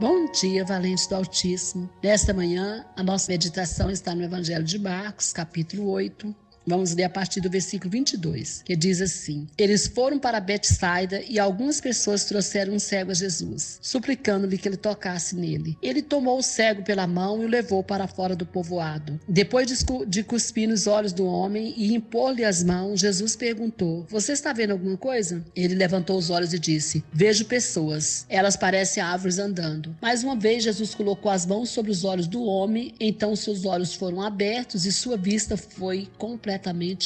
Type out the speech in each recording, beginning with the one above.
Bom dia, valente do Altíssimo. Nesta manhã, a nossa meditação está no Evangelho de Marcos, capítulo 8. Vamos ler a partir do versículo 22, que diz assim: Eles foram para Betsaida e algumas pessoas trouxeram um cego a Jesus, suplicando-lhe que ele tocasse nele. Ele tomou o cego pela mão e o levou para fora do povoado. Depois de cuspir nos olhos do homem e impor-lhe as mãos, Jesus perguntou: Você está vendo alguma coisa? Ele levantou os olhos e disse: Vejo pessoas. Elas parecem árvores andando. Mais uma vez, Jesus colocou as mãos sobre os olhos do homem, então seus olhos foram abertos e sua vista foi completamente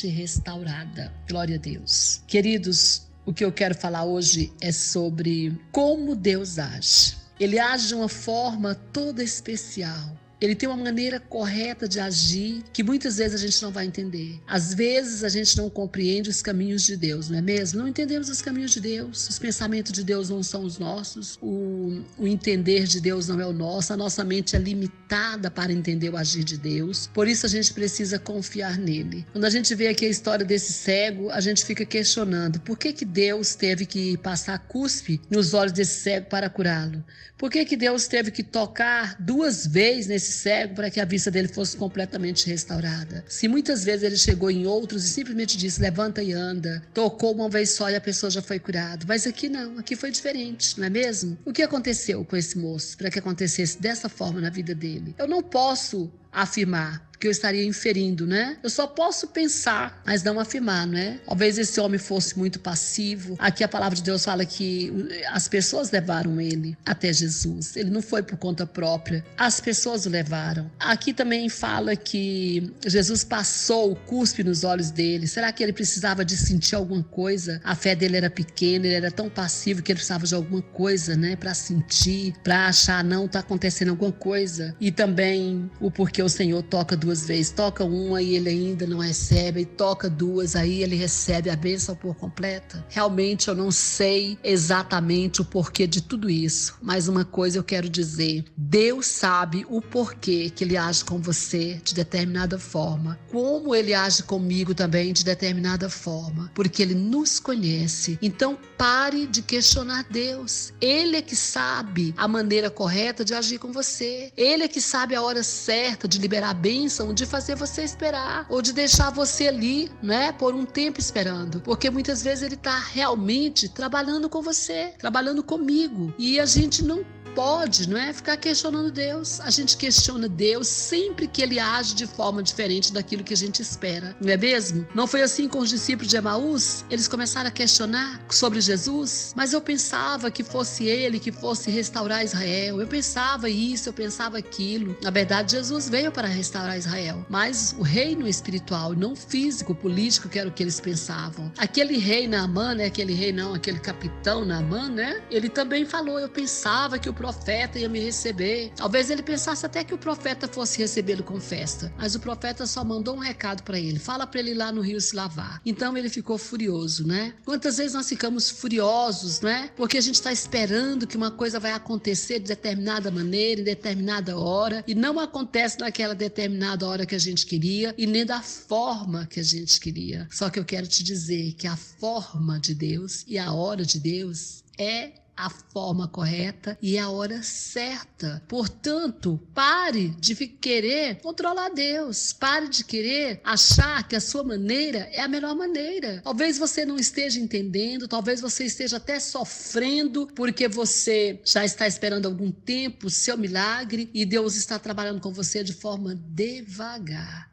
restaurada. Glória a Deus. Queridos, o que eu quero falar hoje é sobre como Deus age. Ele age de uma forma toda especial. Ele tem uma maneira correta de agir que muitas vezes a gente não vai entender. Às vezes a gente não compreende os caminhos de Deus, não é mesmo? Não entendemos os caminhos de Deus, os pensamentos de Deus não são os nossos, o entender de Deus não é o nosso, a nossa mente é limitada para entender o agir de Deus, por isso a gente precisa confiar nele. Quando a gente vê aqui a história desse cego, a gente fica questionando por que Deus teve que passar cuspe nos olhos desse cego para curá-lo? Por que Deus teve que tocar 2 vezes nesse cego para que a vista dele fosse completamente restaurada? Se muitas vezes ele chegou em outros e simplesmente disse: levanta e anda, tocou uma vez só e a pessoa já foi curada, mas aqui não, aqui foi diferente, não é mesmo? O que aconteceu com esse moço para que acontecesse dessa forma na vida dele? Eu não posso afirmar, porque eu estaria inferindo, né? Eu só posso pensar, mas não afirmar, né? Talvez esse homem fosse muito passivo. Aqui a palavra de Deus fala que as pessoas levaram ele até Jesus. Ele não foi por conta própria. As pessoas o levaram. Aqui também fala que Jesus passou o cuspe nos olhos dele. Será que ele precisava de sentir alguma coisa? A fé dele era pequena, ele era tão passivo que ele precisava de alguma coisa, né? Para sentir, para achar, não, tá acontecendo alguma coisa. E também o porquê o Senhor toca 2 vezes, toca uma e ele ainda não recebe, e toca 2, aí ele recebe a bênção por completa. Realmente eu não sei exatamente o porquê de tudo isso, mas uma coisa eu quero dizer: Deus sabe o porquê que ele age com você de determinada forma, como ele age comigo também de determinada forma, porque ele nos conhece. Então pare de questionar Deus. Ele é que sabe a maneira correta de agir com você, ele é que sabe a hora certa de liberar a bênção, de fazer você esperar, ou de deixar você ali, né, por um tempo esperando, porque muitas vezes ele está realmente trabalhando com você, trabalhando comigo, e a gente não pode, não é, ficar questionando Deus. A gente questiona Deus sempre que ele age de forma diferente daquilo que a gente espera, não é mesmo? Não foi assim com os discípulos de Emaús? Eles começaram a questionar sobre Jesus, mas eu pensava que fosse ele que fosse restaurar Israel, eu pensava isso, eu pensava aquilo. Na verdade, Jesus veio para restaurar Israel, mas o reino espiritual, não físico, político, que era o que eles pensavam. Aquele rei Naamã, né, aquele capitão Naamã, né, ele também falou: eu pensava que o profeta ia me receber. Talvez ele pensasse até que o profeta fosse recebê-lo com festa, mas o profeta só mandou um recado para ele: fala para ele ir lá no rio se lavar. Então ele ficou furioso, né? Quantas vezes nós ficamos furiosos, né? Porque a gente está esperando que uma coisa vai acontecer de determinada maneira, em determinada hora, e não acontece naquela determinada hora que a gente queria e nem da forma que a gente queria. Só que eu quero te dizer que a forma de Deus e a hora de Deus é a forma correta e a hora certa. Portanto, pare de querer controlar Deus. Pare de querer achar que a sua maneira é a melhor maneira. Talvez você não esteja entendendo, talvez você esteja até sofrendo porque você já está esperando algum tempo o seu milagre e Deus está trabalhando com você de forma devagar.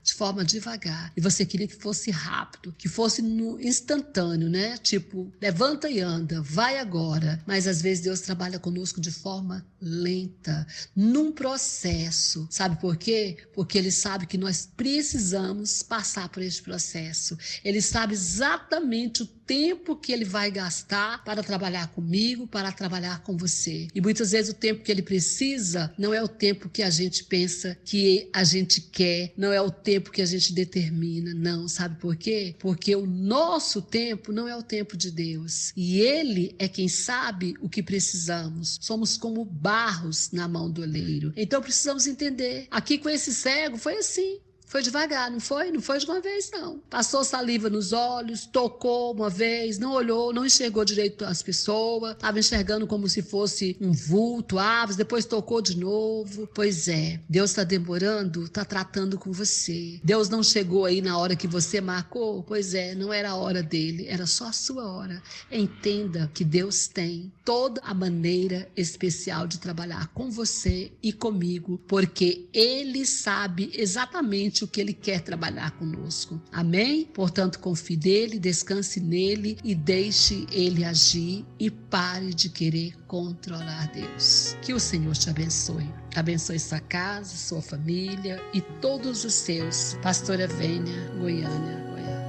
E você queria que fosse rápido, que fosse no instantâneo, né? Tipo, levanta e anda, vai agora. Mas às vezes Deus trabalha conosco de forma lenta, num processo. Sabe por quê? Porque Ele sabe que nós precisamos passar por esse processo. Ele sabe exatamente o tempo que Ele vai gastar para trabalhar comigo, para trabalhar com você. E muitas vezes o tempo que Ele precisa não é o tempo que a gente pensa, que a gente quer, não é o tempo que a gente determina, não. Sabe por quê? Porque o nosso tempo não é o tempo de Deus. E Ele é quem sabe o que precisamos. Somos como barros na mão do oleiro. Então precisamos entender. Aqui com esse cego foi assim. Foi devagar, não foi? Não foi de uma vez, não. Passou saliva nos olhos, tocou uma vez, não olhou, não enxergou direito as pessoas, estava enxergando como se fosse um vulto, aves, depois tocou de novo. Pois é, Deus está demorando, está tratando com você. Deus não chegou aí na hora que você marcou? Pois é, não era a hora dele, era só a sua hora. Entenda que Deus tem toda a maneira especial de trabalhar com você e comigo, porque Ele sabe exatamente o que Ele quer trabalhar conosco. Amém? Portanto, confie nele, descanse nele e deixe Ele agir e pare de querer controlar Deus. Que o Senhor te abençoe. Abençoe sua casa, sua família e todos os seus. Pastora Vênia, Goiânia, Goiás.